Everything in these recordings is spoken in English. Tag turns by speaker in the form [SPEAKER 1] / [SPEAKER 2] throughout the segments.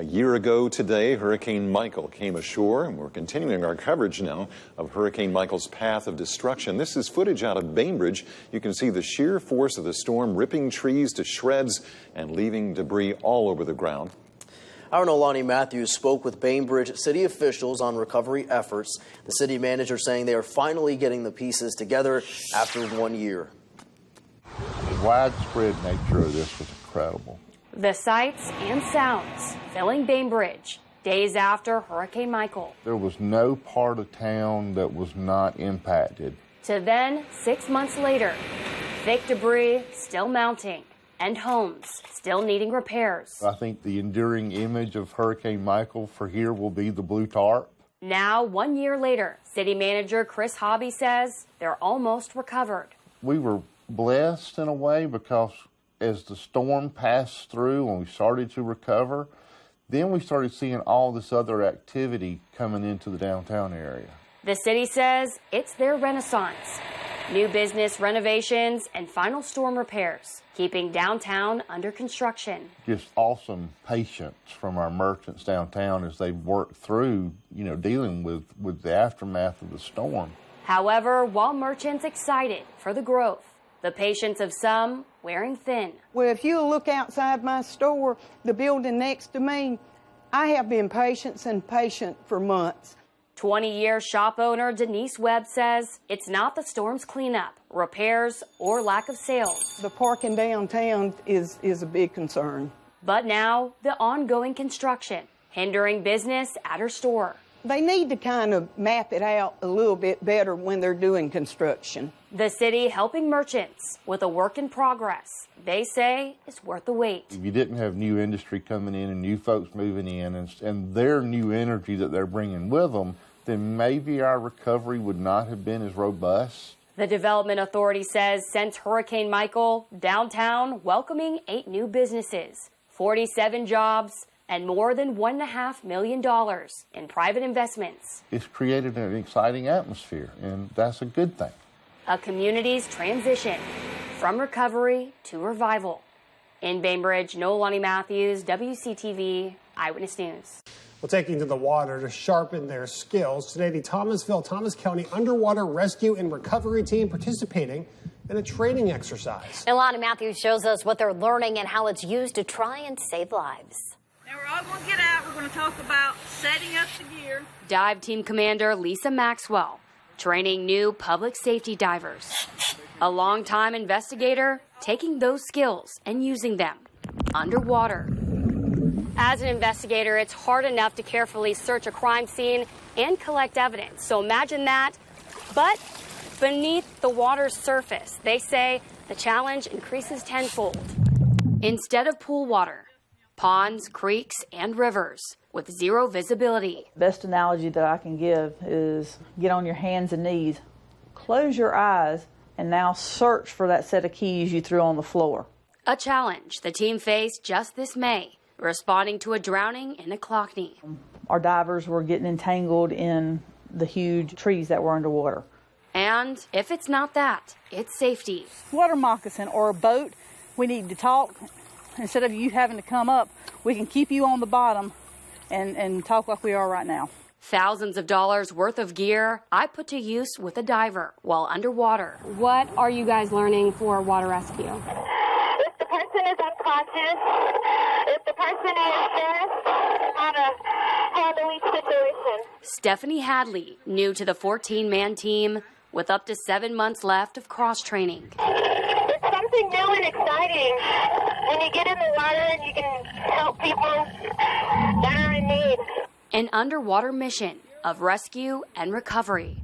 [SPEAKER 1] A year ago today, Hurricane Michael came ashore, and we're continuing our coverage now of Hurricane Michael's path of destruction. This is footage out of Bainbridge. You can see the sheer force of the storm ripping trees to shreds and leaving debris all over the ground.
[SPEAKER 2] Our Nolani Matthews spoke with Bainbridge city officials on recovery efforts. The city manager saying they are finally getting the pieces together after 1 year.
[SPEAKER 3] The widespread nature of this was incredible.
[SPEAKER 4] The sights and sounds filling Bainbridge days after Hurricane Michael.
[SPEAKER 3] There was no part of town that was not impacted.
[SPEAKER 4] To then, 6 months later, thick debris still mounting and homes still needing repairs.
[SPEAKER 3] I think the enduring image of Hurricane Michael for here will be the blue tarp.
[SPEAKER 4] Now, 1 year later, city manager Chris Hobby says they're almost recovered.
[SPEAKER 3] We were blessed in a way because as the storm passed through and we started to recover, then we started seeing all this other activity coming into the downtown area.
[SPEAKER 4] The city says it's their renaissance. New business renovations and final storm repairs, keeping downtown under construction.
[SPEAKER 3] Just awesome patience from our merchants downtown as they work through, dealing with the aftermath of the storm.
[SPEAKER 4] However, while merchants excited for the growth, the patience of some wearing thin.
[SPEAKER 5] Well, if you look outside my store, the building next to me, I have been patient for months.
[SPEAKER 4] 20-year shop owner Denise Webb says it's not the storm's cleanup, repairs, or lack of sales.
[SPEAKER 5] The parking downtown is a big concern.
[SPEAKER 4] But now, the ongoing construction, hindering business at her store.
[SPEAKER 5] They need to kind of map it out a little bit better when they're doing construction.
[SPEAKER 4] The city helping merchants with a work in progress they say is worth the wait.
[SPEAKER 3] If you didn't have new industry coming in and new folks moving in and their new energy that they're bringing with them, then maybe our recovery would not have been as robust.
[SPEAKER 4] The Development Authority says since Hurricane Michael, downtown welcoming 8 new businesses, 47 jobs, and more than $1.5 million in private investments.
[SPEAKER 3] It's created an exciting atmosphere, and that's a good thing.
[SPEAKER 4] A community's transition from recovery to revival. In Bainbridge, Nolani Matthews, WCTV Eyewitness News.
[SPEAKER 6] Well, taking to the water to sharpen their skills. Today, the Thomas County Underwater Rescue and Recovery Team participating in a training exercise.
[SPEAKER 7] Nolani Matthews shows us what they're learning and how it's used to try and save lives.
[SPEAKER 8] Now we're all going to get out. We're going to talk about setting up the gear.
[SPEAKER 4] Dive Team Commander Lisa Maxwell, training new public safety divers. A longtime investigator taking those skills and using them underwater. As an investigator, it's hard enough to carefully search a crime scene and collect evidence. So imagine that. But beneath the water's surface, they say the challenge increases tenfold. Instead of pool water, ponds, creeks, and rivers with zero visibility.
[SPEAKER 9] Best analogy that I can give is get on your hands and knees, close your eyes, and now search for that set of keys you threw on the floor.
[SPEAKER 4] A challenge the team faced just this May, responding to a drowning in a Clockney.
[SPEAKER 9] Our divers were getting entangled in the huge trees that were underwater.
[SPEAKER 4] And if it's not that, it's safety.
[SPEAKER 10] Water moccasin or a boat, we need to talk. Instead of you having to come up, we can keep you on the bottom and talk like we are right now.
[SPEAKER 4] Thousands of dollars worth of gear I put to use with a diver while underwater. What are you guys learning for water rescue?
[SPEAKER 11] If the person is unconscious, if the person is dead, how to handle each situation.
[SPEAKER 4] Stephanie Hadley, new to the 14-man team with up to 7 months left of cross-training.
[SPEAKER 11] It's something new and exciting. When you get in the water and you can help people that are in need.
[SPEAKER 4] An underwater mission of rescue and recovery.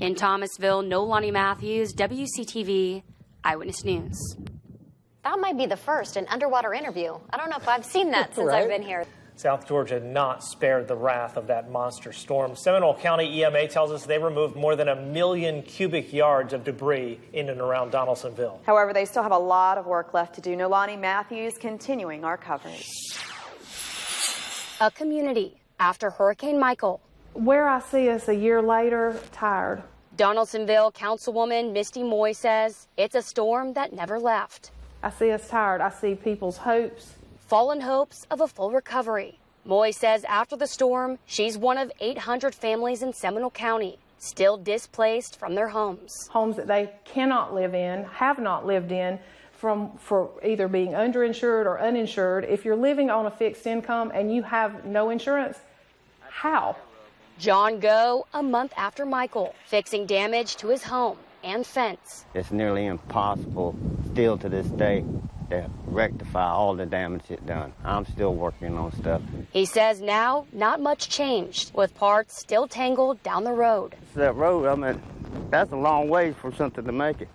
[SPEAKER 4] In Thomasville, Nolani Matthews, WCTV Eyewitness News.
[SPEAKER 7] That might be the first, an underwater interview. I don't know if I've seen that since I've been here.
[SPEAKER 12] South Georgia not spared the wrath of that monster storm. Seminole County EMA tells us they removed more than 1 million cubic yards of debris in and around Donaldsonville.
[SPEAKER 13] However, they still have a lot of work left to do. Nolani Matthews continuing our coverage.
[SPEAKER 4] A community after Hurricane Michael.
[SPEAKER 14] Where I see us a year later, tired.
[SPEAKER 4] Donaldsonville Councilwoman Misty Moy says it's a storm that never left.
[SPEAKER 14] I see us tired. I see people's hopes.
[SPEAKER 4] Fallen hopes of a full recovery Moy says after the storm, she's one of 800 families in Seminole County still displaced from their homes.
[SPEAKER 14] Homes that they cannot live in, have not lived in, for either being underinsured or uninsured. If you're living on a fixed income and you have no insurance, how?
[SPEAKER 4] John Go, a month after Michael, fixing damage to his home and fence.
[SPEAKER 15] It's nearly impossible still to this day to rectify all the damage it done. I'm still working on stuff.
[SPEAKER 4] He says now not much changed, with parts still tangled down the road.
[SPEAKER 15] That road, I mean, that's a long way for something to make it.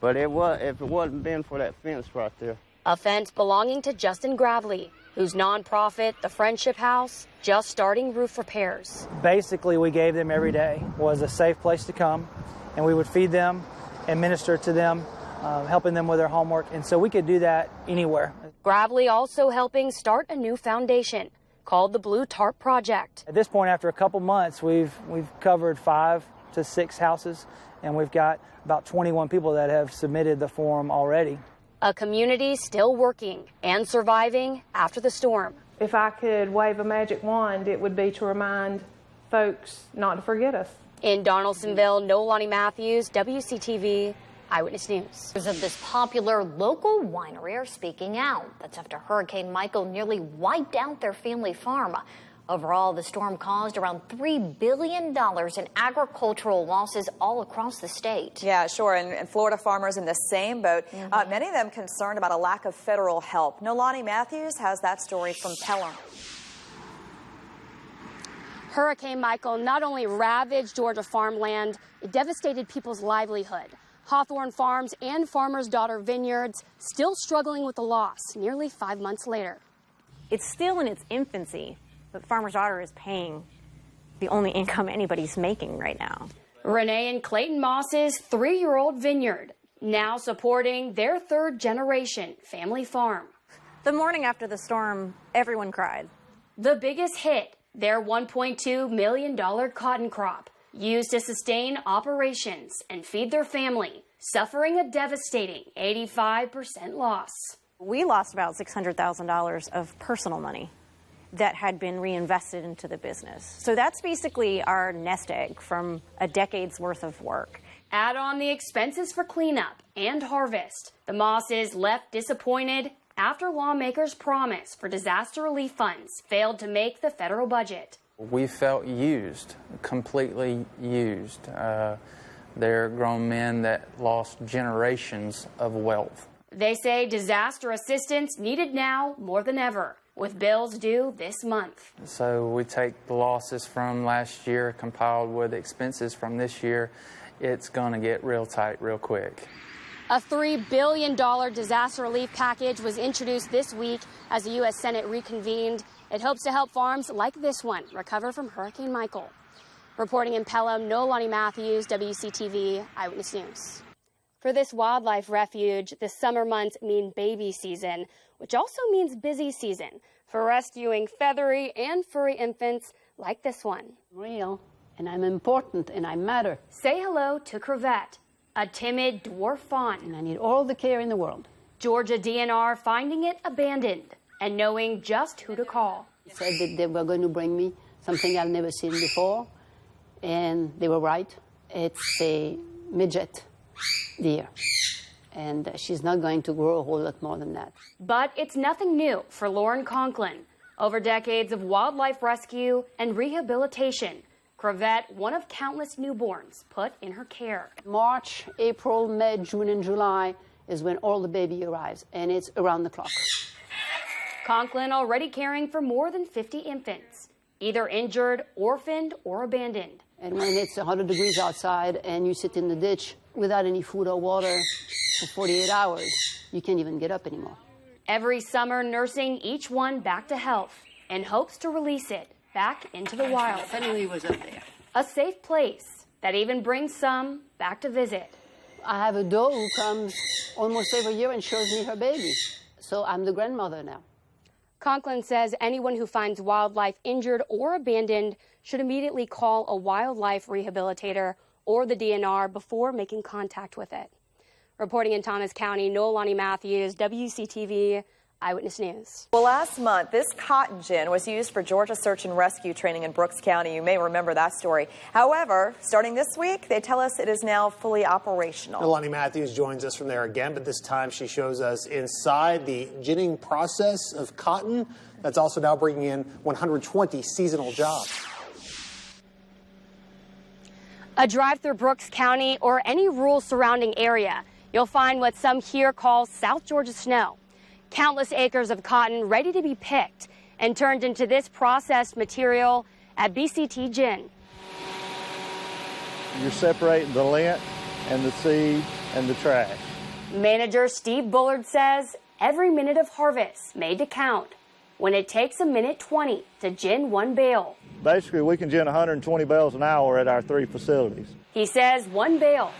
[SPEAKER 15] But if it wasn't been for that fence right there.
[SPEAKER 4] A fence belonging to Justin Gravely, whose nonprofit, the Friendship House, just starting roof repairs.
[SPEAKER 16] Basically, we gave them every day was a safe place to come, and we would feed them and minister to them, helping them with their homework, and so we could do that anywhere.
[SPEAKER 4] Gravely also helping start a new foundation called the Blue Tarp Project.
[SPEAKER 16] At this point, after a couple months, we've covered 5 to 6 houses, and we've got about 21 people that have submitted the form already.
[SPEAKER 4] A community still working and surviving after the storm.
[SPEAKER 14] If I could wave a magic wand, it would be to remind folks not to forget us.
[SPEAKER 4] In Donaldsonville, Nolani Matthews, WCTV Eyewitness News.
[SPEAKER 7] Of this popular local winery are speaking out. That's after Hurricane Michael nearly wiped out their family farm. Overall, the storm caused around $3 billion in agricultural losses all across the state.
[SPEAKER 13] Yeah, sure. And Florida farmers in the same boat. Many of them concerned about a lack of federal help. Nolani Matthews has that story from Pelham.
[SPEAKER 4] Hurricane Michael not only ravaged Georgia farmland, it devastated people's livelihood. Hawthorne Farms and Farmer's Daughter Vineyards still struggling with the loss nearly 5 months later.
[SPEAKER 17] It's still in its infancy, but Farmer's Daughter is paying the only income anybody's making right now.
[SPEAKER 4] Renee and Clayton Moss's 3-year-old vineyard, now supporting their 3rd-generation family farm.
[SPEAKER 17] The morning after the storm, everyone cried.
[SPEAKER 4] The biggest hit, their $1.2 million cotton crop, used to sustain operations and feed their family, suffering a devastating 85% loss.
[SPEAKER 17] We lost about $600,000 of personal money that had been reinvested into the business. So that's basically our nest egg from a decade's worth of work.
[SPEAKER 4] Add on the expenses for cleanup and harvest. The Mosses left disappointed after lawmakers' promise for disaster relief funds failed to make the federal budget.
[SPEAKER 18] We felt used, completely used. They're grown men that lost generations of wealth.
[SPEAKER 4] They say disaster assistance needed now more than ever, with bills due this month.
[SPEAKER 18] So we take the losses from last year compiled with expenses from this year. It's going to get real tight real quick.
[SPEAKER 4] A $3 billion disaster relief package was introduced this week as the U.S. Senate reconvened. It hopes to help farms like this one recover from Hurricane Michael. Reporting in Pelham, Nolani Matthews, WCTV Eyewitness News. For this wildlife refuge, the summer months mean baby season, which also means busy season for rescuing feathery and furry infants like this one.
[SPEAKER 19] I'm real, and I'm important, and I matter.
[SPEAKER 4] Say hello to Crevette, a timid dwarf fawn.
[SPEAKER 19] And I need all the care in the world.
[SPEAKER 4] Georgia DNR finding it abandoned and knowing just who to call.
[SPEAKER 19] They said that they were going to bring me something I've never seen before, and they were right. It's a midget deer, and she's not going to grow a whole lot more than that.
[SPEAKER 4] But it's nothing new for Lauren Conklin. Over decades of wildlife rescue and rehabilitation, Crevette, one of countless newborns put in her care.
[SPEAKER 19] March, April, May, June, and July is when all the baby arrives, and it's around the clock.
[SPEAKER 4] Conklin already caring for more than 50 infants, either injured, orphaned, or abandoned.
[SPEAKER 19] And when it's 100 degrees outside and you sit in the ditch without any food or water for 48 hours, you can't even get up anymore.
[SPEAKER 4] Every summer, nursing each one back to health and hopes to release it back into the wild.
[SPEAKER 19] Family was up there.
[SPEAKER 4] A safe place that even brings some back to visit.
[SPEAKER 19] I have a doe who comes almost every year and shows me her baby. So I'm the grandmother now.
[SPEAKER 4] Conklin says anyone who finds wildlife injured or abandoned should immediately call a wildlife rehabilitator or the DNR before making contact with it. Reporting in Thomas County, Nolani Matthews, WCTV Eyewitness News.
[SPEAKER 13] Well, last month, this cotton gin was used for Georgia search and rescue training in Brooks County. You may remember that story. However, starting this week, they tell us it is now fully operational.
[SPEAKER 6] Nolani Matthews joins us from there again, but this time she shows us inside the ginning process of cotton that's also now bringing in 120 seasonal jobs.
[SPEAKER 4] A drive through Brooks County or any rural surrounding area, you'll find what some here call South Georgia snow. Countless acres of cotton ready to be picked and turned into this processed material at BCT Gin.
[SPEAKER 20] You're separating the lint and the seed and the trash.
[SPEAKER 4] Manager Steve Bullard says every minute of harvest made to count when it takes a minute 20 to gin one bale.
[SPEAKER 20] Basically, we can gin 120 bales an hour at our 3 facilities.
[SPEAKER 4] He says one bale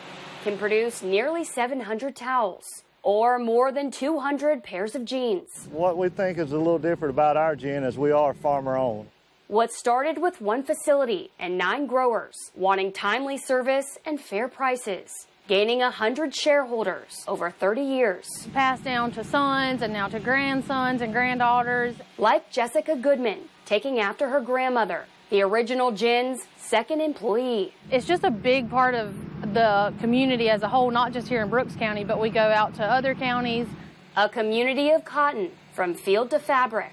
[SPEAKER 4] can produce nearly 700 towels or more than 200 pairs of jeans.
[SPEAKER 20] What we think is a little different about our gin is we are farmer-owned.
[SPEAKER 4] What started with one facility and 9 growers wanting timely service and fair prices, gaining 100 shareholders over 30 years.
[SPEAKER 14] Passed down to sons and now to grandsons and granddaughters.
[SPEAKER 4] Like Jessica Goodman, taking after her grandmother, the original gin's second employee.
[SPEAKER 14] It's just a big part of the community as a whole, not just here in Brooks County, but we go out to other counties.
[SPEAKER 4] A community of cotton from field to fabric,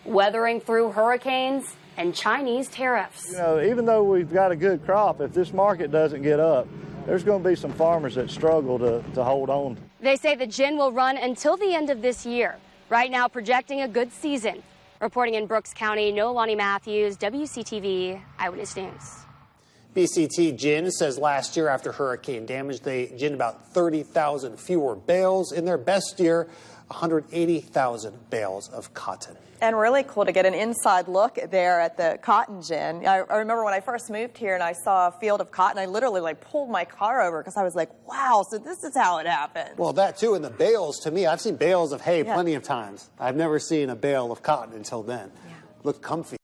[SPEAKER 4] weathering through hurricanes and Chinese tariffs.
[SPEAKER 20] You know, even though we've got a good crop, if this market doesn't get up, there's going to be some farmers that struggle to hold on.
[SPEAKER 4] They say the gin will run until the end of this year. Right now, projecting a good season. Reporting in Brooks County, Nolani Matthews, WCTV Eyewitness News.
[SPEAKER 6] BCT Gin says last year after hurricane damage, they ginned about 30,000 fewer bales. In their best year, 180,000 bales of cotton.
[SPEAKER 13] And really cool to get an inside look there at the cotton gin. I remember when I first moved here and I saw a field of cotton, I literally pulled my car over because I was like, wow, so this is how it happened.
[SPEAKER 6] Well, that too, and the bales, to me, I've seen bales of hay plenty of times. I've never seen a bale of cotton until then. Yeah. Looked comfy.